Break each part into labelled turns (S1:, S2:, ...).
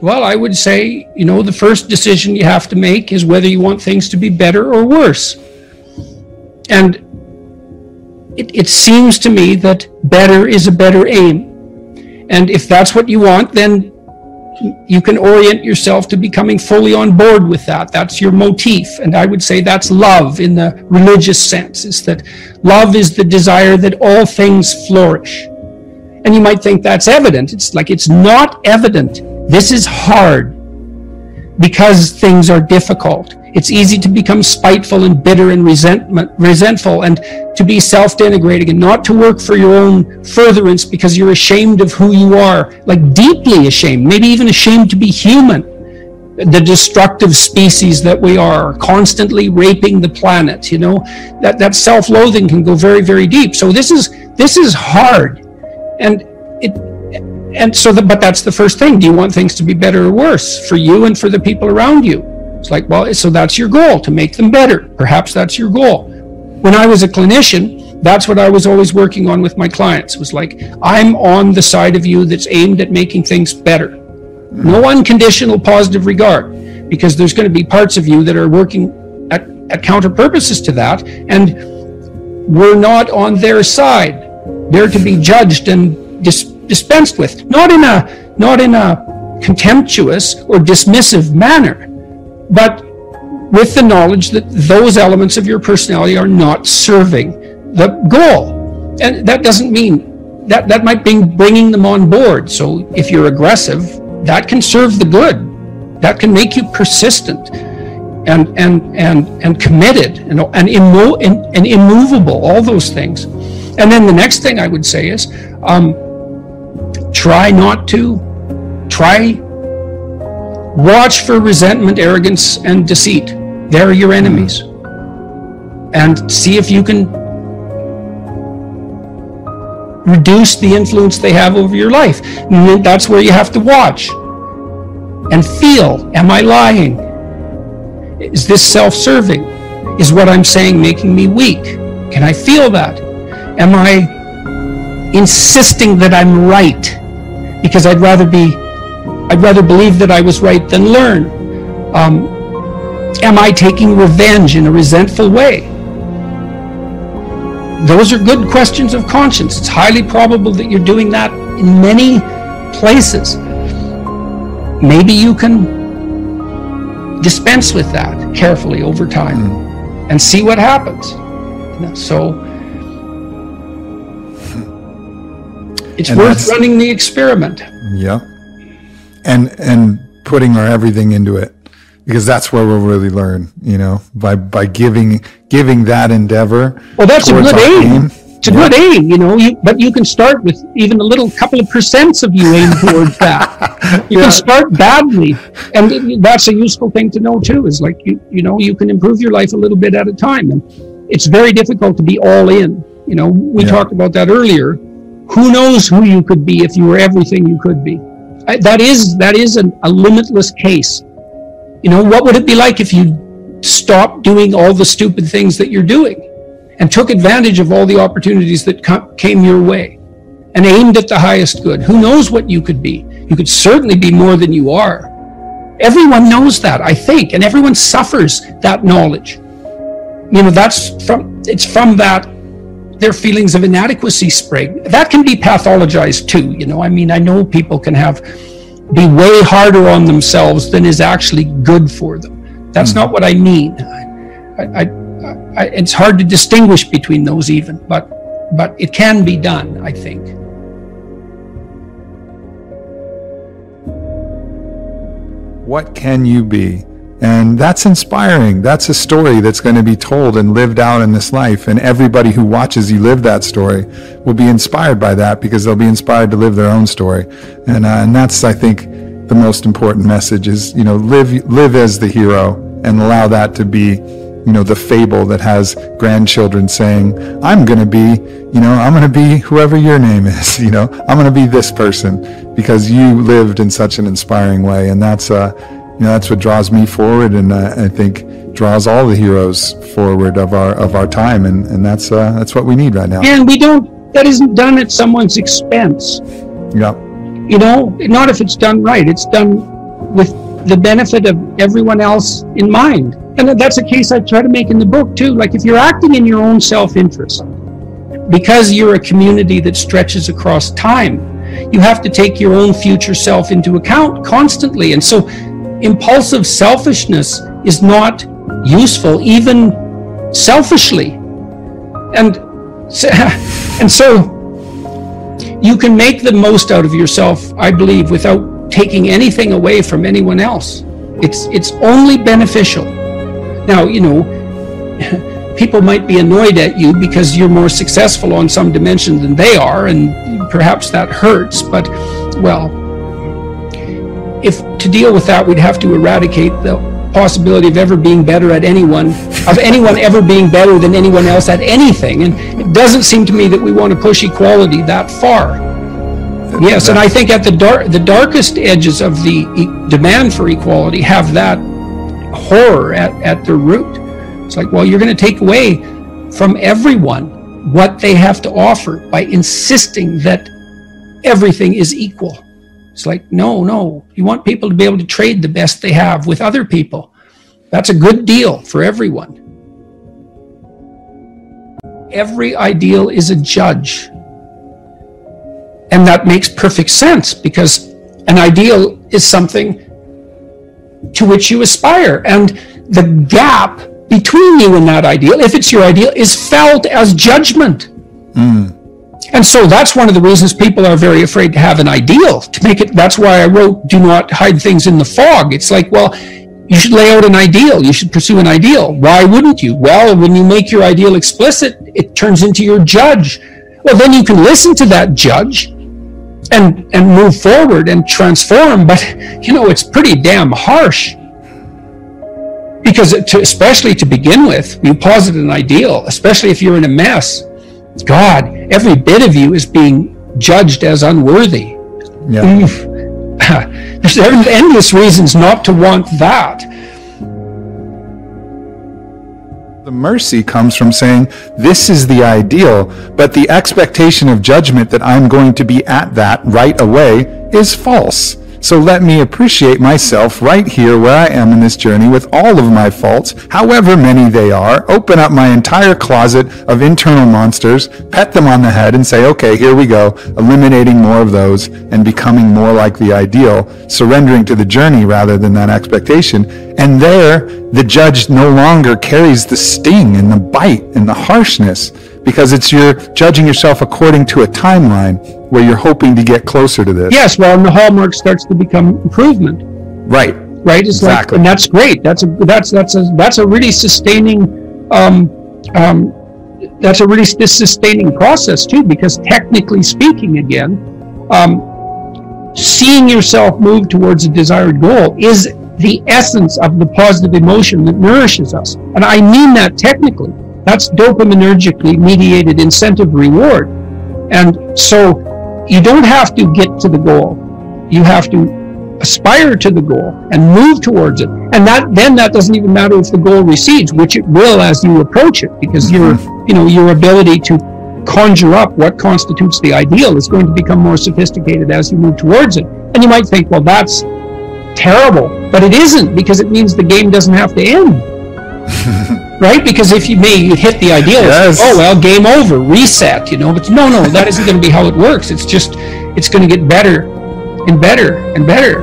S1: Well, I would say, the first decision you have to make is whether you want things to be better or worse. And it seems to me that better is a better aim. And if that's what you want, then you can orient yourself to becoming fully on board with that. That's your motif. And I would say that's love in the religious sense, is that love is the desire that all things flourish. And you might think that's evident. It's like, it's not evident. This is hard because things are difficult. It's easy to become spiteful and bitter and resentful, and to be self-denigrating and not to work for your own furtherance because you're ashamed of who you are, like deeply ashamed, maybe even ashamed to be human. The destructive species that we are, constantly raping the planet, that self-loathing can go very, very deep. So this is hard. But that's the first thing. Do you want things to be better or worse for you and for the people around you? It's like, well, so that's your goal, to make them better. Perhaps that's your goal. When I was a clinician, that's what I was always working on with my clients. It was like, I'm on the side of you that's aimed at making things better. No unconditional positive regard, because there's going to be parts of you that are working at counter purposes to that, and we're not on their side. They're to be judged and dispensed with, not in a contemptuous or dismissive manner, but with the knowledge that those elements of your personality are not serving the goal. And that doesn't mean that might be bringing them on board. So if you're aggressive, that can serve the good. That can make you persistent and committed and immovable, all those things. And then the next thing I would say is, watch for resentment, arrogance, and deceit. They're your enemies. And see if you can reduce the influence they have over your life. And that's where you have to watch and feel, am I lying? Is this self-serving? Is what I'm saying making me weak? Can I feel that? Am I insisting that I'm right? Because I'd rather believe that I was right than learn. Am I taking revenge in a resentful way? Those are good questions of conscience. It's highly probable that you're doing that in many places. Maybe you can dispense with that carefully over time and see what happens. So it's worth running the experiment.
S2: Yeah. And putting our everything into it, because that's where we'll really learn, by giving that endeavor. Well,
S1: that's a good aim. It's a good aim, but you can start with even a little couple of % of you aim towards that. You can start badly, and that's a useful thing to know too, is like, you can improve your life a little bit at a time. And it's very difficult to be all in. We talked about that earlier. Who knows who you could be if you were everything you could be? That is a limitless case. What would it be like if you stopped doing all the stupid things that you're doing and took advantage of all the opportunities that came your way and aimed at the highest good? Who knows what you could be? You could certainly be more than you are. Everyone knows that, I think, and everyone suffers that knowledge. It's from that their feelings of inadequacy spring. That can be pathologized too. I know people can be way harder on themselves than is actually good for them. That's not what I mean. It's hard to distinguish between those even, but it can be done, I think.
S2: What can you be? And that's inspiring. That's a story that's going to be told and lived out in this life. And everybody who watches you live that story will be inspired by that, because they'll be inspired to live their own story. And that's, I think, the most important message is, live as the hero, and allow that to be, the fable that has grandchildren saying, I'm going to be whoever your name is, I'm going to be this person because you lived in such an inspiring way. And that's what draws me forward, and I think draws all the heroes forward of our time, and that's what we need right now.
S1: And that isn't done at someone's expense.
S2: Yeah.
S1: Not if it's done right. It's done with the benefit of everyone else in mind. And that's a case I try to make in the book too. Like, if you're acting in your own self-interest, because you're a community that stretches across time, you have to take your own future self into account constantly. And so impulsive selfishness is not useful, even selfishly. And so you can make the most out of yourself, I believe, without taking anything away from anyone else. It's only beneficial. Now, you know, people might be annoyed at you because you're more successful on some dimension than they are, and perhaps that hurts, but, well, if to deal with that, we'd have to eradicate the possibility of ever being better at anyone, of anyone ever being better than anyone else at anything. And it doesn't seem to me that we want to push equality that far. Yes, and I think at the darkest edges of the demand for equality have that horror at their root. It's like, well, you're going to take away from everyone what they have to offer by insisting that everything is equal. It's like, no, you want people to be able to trade the best they have with other people. That's a good deal for everyone. Every ideal is a judge. And that makes perfect sense, because an ideal is something to which you aspire. And the gap between you and that ideal, if it's your ideal, is felt as judgment. And so that's one of the reasons people are very afraid to have an ideal, to make it. That's why I wrote, do not hide things in the fog. It's like, well, you should lay out an ideal. You should pursue an ideal. Why wouldn't you? Well, when you make your ideal explicit, it turns into your judge. Well, then you can listen to that judge and move forward and transform. But, you know, it's pretty damn harsh. Because especially to begin with, you posit an ideal, especially if you're in a mess. God, every bit of you is being judged as unworthy. Yeah. There's endless reasons not to want that.
S2: The mercy comes from saying, this is the ideal, but the expectation of judgment that I'm going to be at that right away is false. So let me appreciate myself right here where I am in this journey with all of my faults, however many they are, open up my entire closet of internal monsters, pet them on the head and say, okay, here we go, eliminating more of those and becoming more like the ideal, surrendering to the journey rather than that expectation. And there, the judge no longer carries the sting and the bite and the harshness, because you're judging yourself according to a timeline where you're hoping to get closer to this.
S1: Yes, well, and the hallmark starts to become improvement.
S2: Right.
S1: It's exactly. Like, and that's great. That's a really sustaining sustaining process too, because technically speaking, again, seeing yourself move towards a desired goal is the essence of the positive emotion that nourishes us. And I mean that technically. That's dopaminergically mediated incentive reward. And so you don't have to get to the goal. You have to aspire to the goal and move towards it. And that doesn't even matter if the goal recedes, which it will as you approach it, because your ability to conjure up what constitutes the ideal is going to become more sophisticated as you move towards it. And you might think, well, that's terrible, but it isn't, because it means the game doesn't have to end. Right? Because if you hit the ideal, yes. Oh, well, game over, reset, But no, that isn't going to be how it works. It's going to get better and better and better.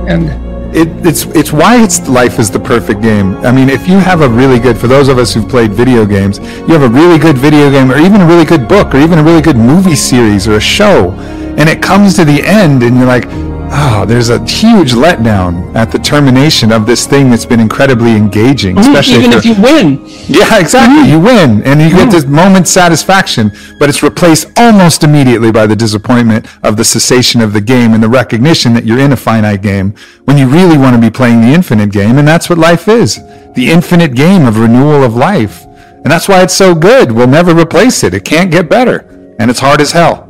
S1: And
S2: it's why life is the perfect game. I mean, if you have for those of us who've played video games, you have a really good video game, or even a really good book, or even a really good movie series or a show, and it comes to the end and you're like, oh, there's a huge letdown at the termination of this thing that's been incredibly engaging. Especially
S1: even if you win.
S2: Yeah, exactly. You win, and you get this moment's satisfaction, but it's replaced almost immediately by the disappointment of the cessation of the game and the recognition that you're in a finite game when you really want to be playing the infinite game, and that's what life is. The infinite game of renewal of life. And that's why it's so good. We'll never replace it. It can't get better. And it's hard as hell.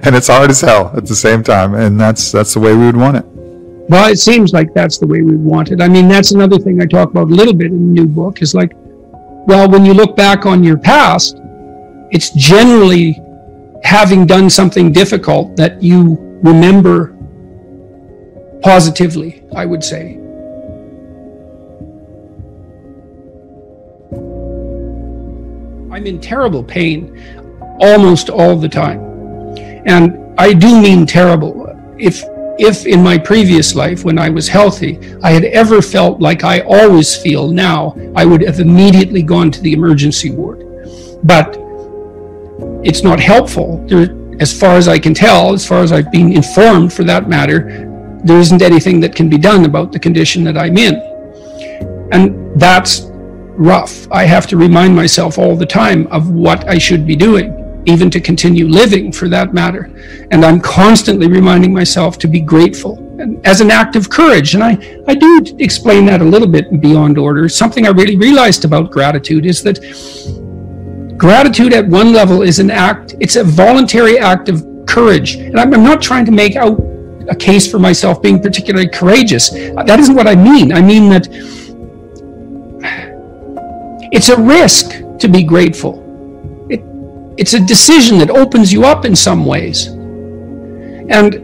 S2: And it's hard as hell at the same time, and that's the way we would want it.
S1: Well, it seems like that's the way we want it. I mean, that's another thing I talk about a little bit in the new book, is like, well, when you look back on your past, it's generally having done something difficult that you remember positively, I would say. I'm in terrible pain almost all the time. And I do mean terrible. If in my previous life, when I was healthy, I had ever felt like I always feel now, I would have immediately gone to the emergency ward. But it's not helpful. As far as I can tell, as far as I've been informed for that matter, there isn't anything that can be done about the condition that I'm in. And that's rough. I have to remind myself all the time of what I should be doing, even to continue living for that matter. And I'm constantly reminding myself to be grateful, and as an act of courage. And I do explain that a little bit in Beyond Order. Something I really realized about gratitude is that gratitude at one level is an act, it's a voluntary act of courage. And I'm not trying to make out a case for myself being particularly courageous. That isn't what I mean. I mean that it's a risk to be grateful. It's a decision that opens you up in some ways. And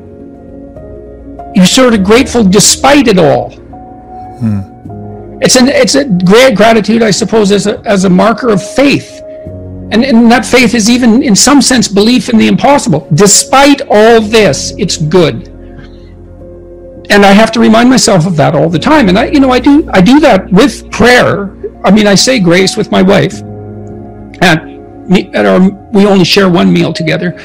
S1: you're sort of grateful despite it all. It's a great gratitude, I suppose, as a marker of faith. And that faith is even, in some sense, belief in the impossible. Despite all this, it's good. And I have to remind myself of that all the time. And I do that with prayer. I mean, I say grace with my wife. We only share one meal together,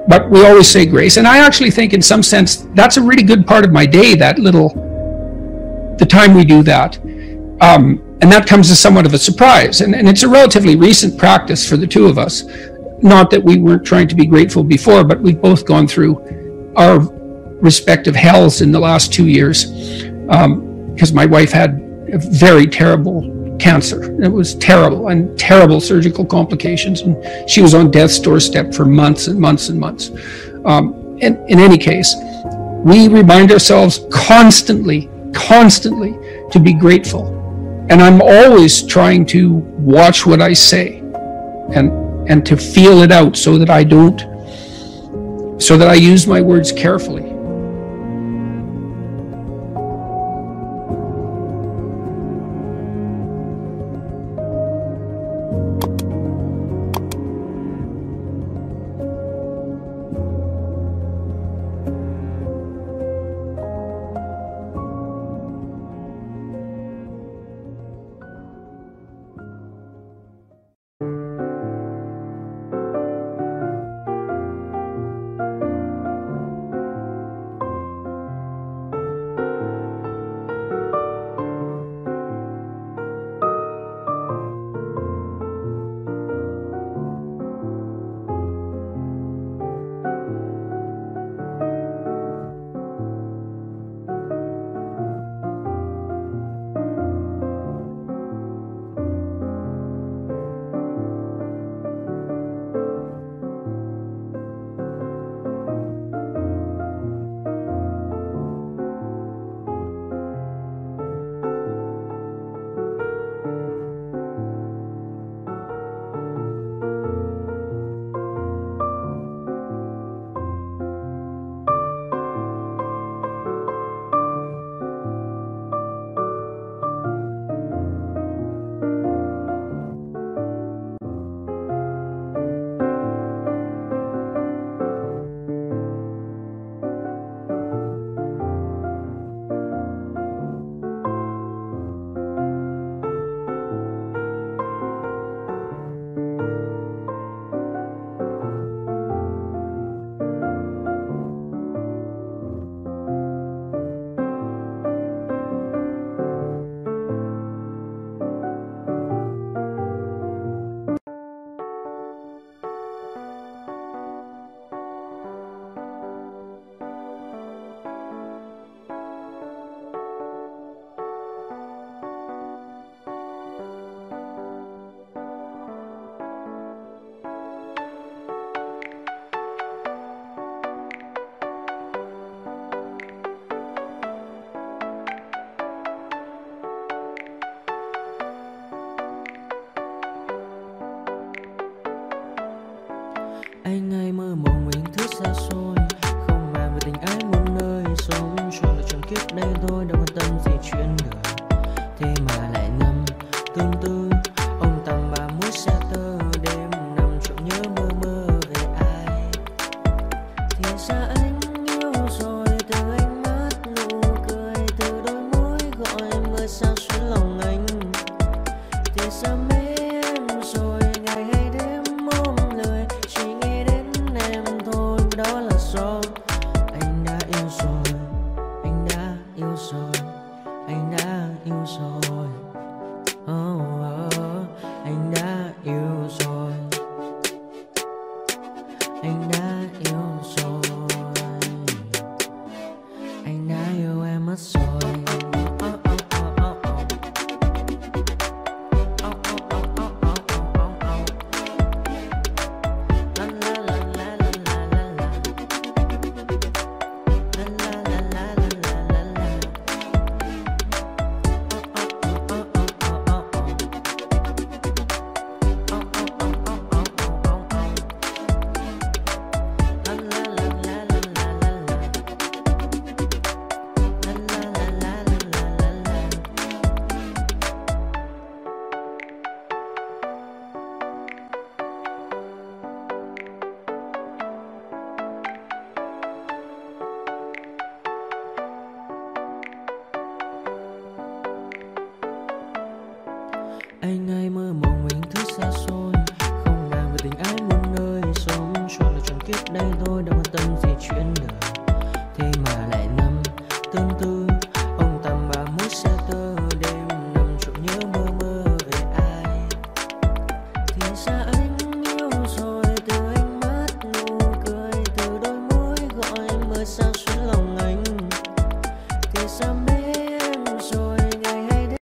S1: but we always say grace. And I actually think, in some sense, that's a really good part of my day, the time we do that. And that comes as somewhat of a surprise. And it's a relatively recent practice for the two of us. Not that we weren't trying to be grateful before, but we've both gone through our respective hells in the last 2 years, because my wife had a very terrible cancer. It was terrible, and terrible surgical complications. And she was on death's doorstep for months and months and months. And in any case, we remind ourselves constantly to be grateful. And I'm always trying to watch what I say and to feel it out so that I use my words carefully.
S3: Anh ngày mơ mộng mình thức xa xôi, không màng về tình ái muôn nơi, sống cho là tròn kiếp đây thôi, đâu quan tâm gì chuyện đời. Thế mà lại nằm tương tư, ông tầm bà mũi xe tơ, đêm nằm trộm nhớ mơ mơ về ai. Thì ra anh yêu rồi, từ ánh mắt nụ cười, từ đôi môi gọi mưa sao xuyến lòng anh. Thì ra mê em rồi, ngày hay đêm ôm lời, chỉ nghĩ đến em thôi, đó là do anh đã yêu rồi, anh đã yêu rồi, anh đã yêu rồi. Anh đã yêu rồi, anh đã yêu rồi, anh đã yêu em mất rồi. Anh hay mơ mộng mình thứ xa xôi, không nàng về tình ai muôn nơi, sống cho là trọn kiếp đây thôi, đâu quan tâm gì chuyện đời. Thế mà lại nằm tương tư, ông tầm bà mũi xe tơ, đêm nằm trộm nhớ mơ mơ về ai. Thì ra anh yêu rồi, từ ánh mắt nụ cười, từ đôi môi gọi mưa sao xuyến lòng anh. Thì ra mê em rồi, ngày hay đêm.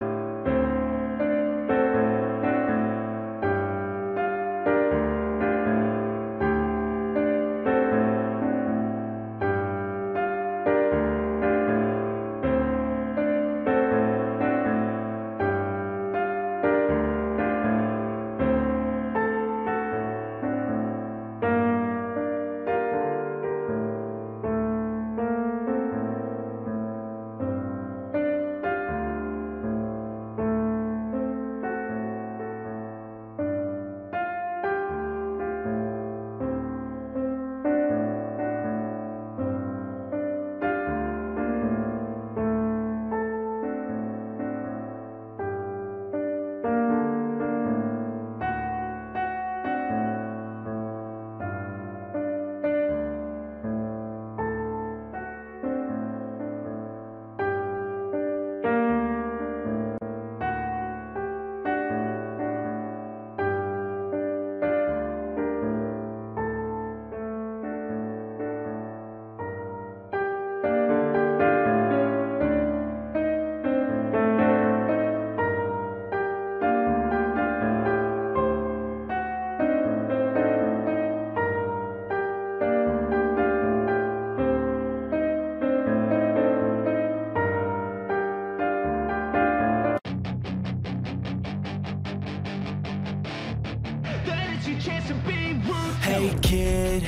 S4: Hey kid,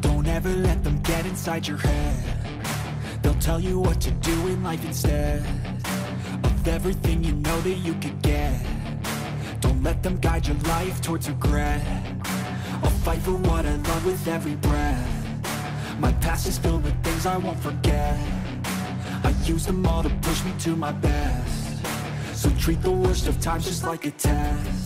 S4: don't ever let them get inside your head. They'll tell you what to do in life instead of everything you know that you could get. Don't let them guide your life towards regret. I'll fight for what I love with every breath. My past is filled with things I won't forget. I use them all to push me to my best. So treat the worst of times just like a test.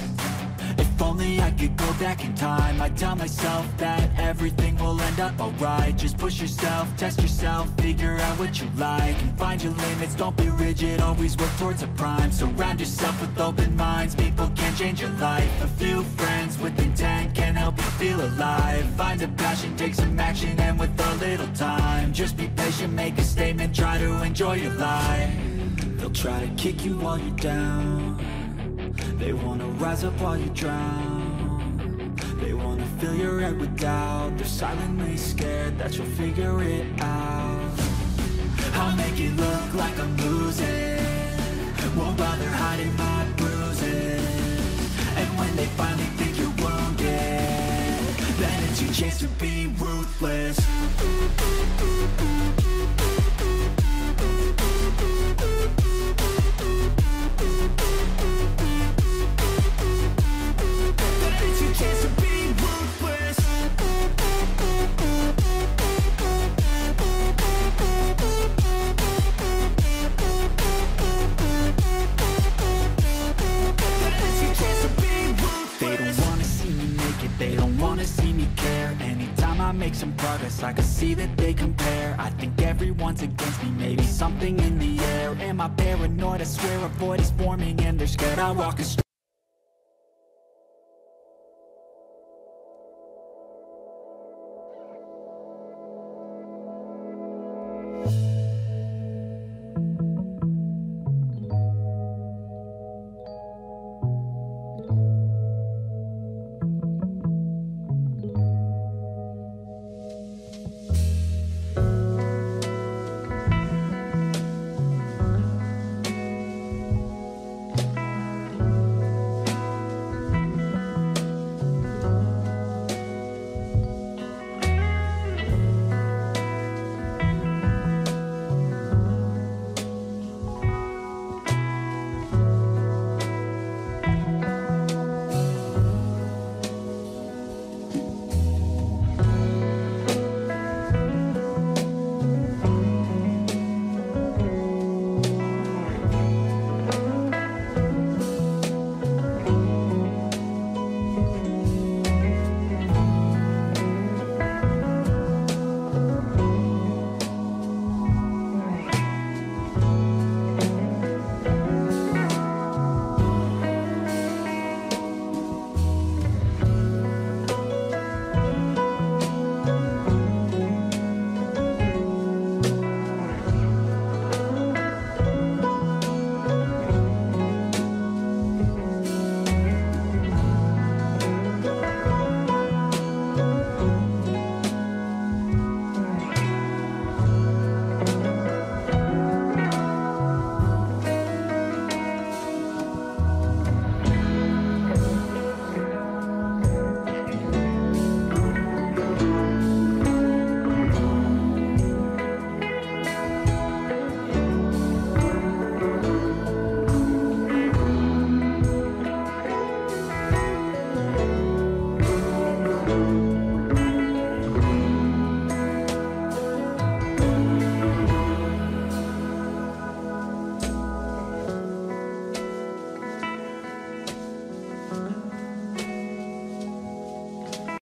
S4: If only I could go back in time, I'd tell myself that everything will end up alright. Just push yourself, test yourself, figure out what you like, and find your limits, don't be rigid, always work towards a prime. Surround yourself with open minds, people can change your life. A few friends with intent can help you feel alive. Find a passion, take some action, and with a little time, just be patient, make a statement, try to enjoy your life. They'll try to kick you while you're down, they wanna rise up while you drown. They wanna fill your head with doubt. They're silently scared that you'll figure it out. I'll make it look like I'm losing, won't bother hiding my bruises. And when they finally think you're wounded, then it's your chance to be ruthless. I make some progress, I can see that they compare. I think everyone's against me, maybe something in the air. Am I paranoid? I swear a void is forming and they're scared. I walk a straight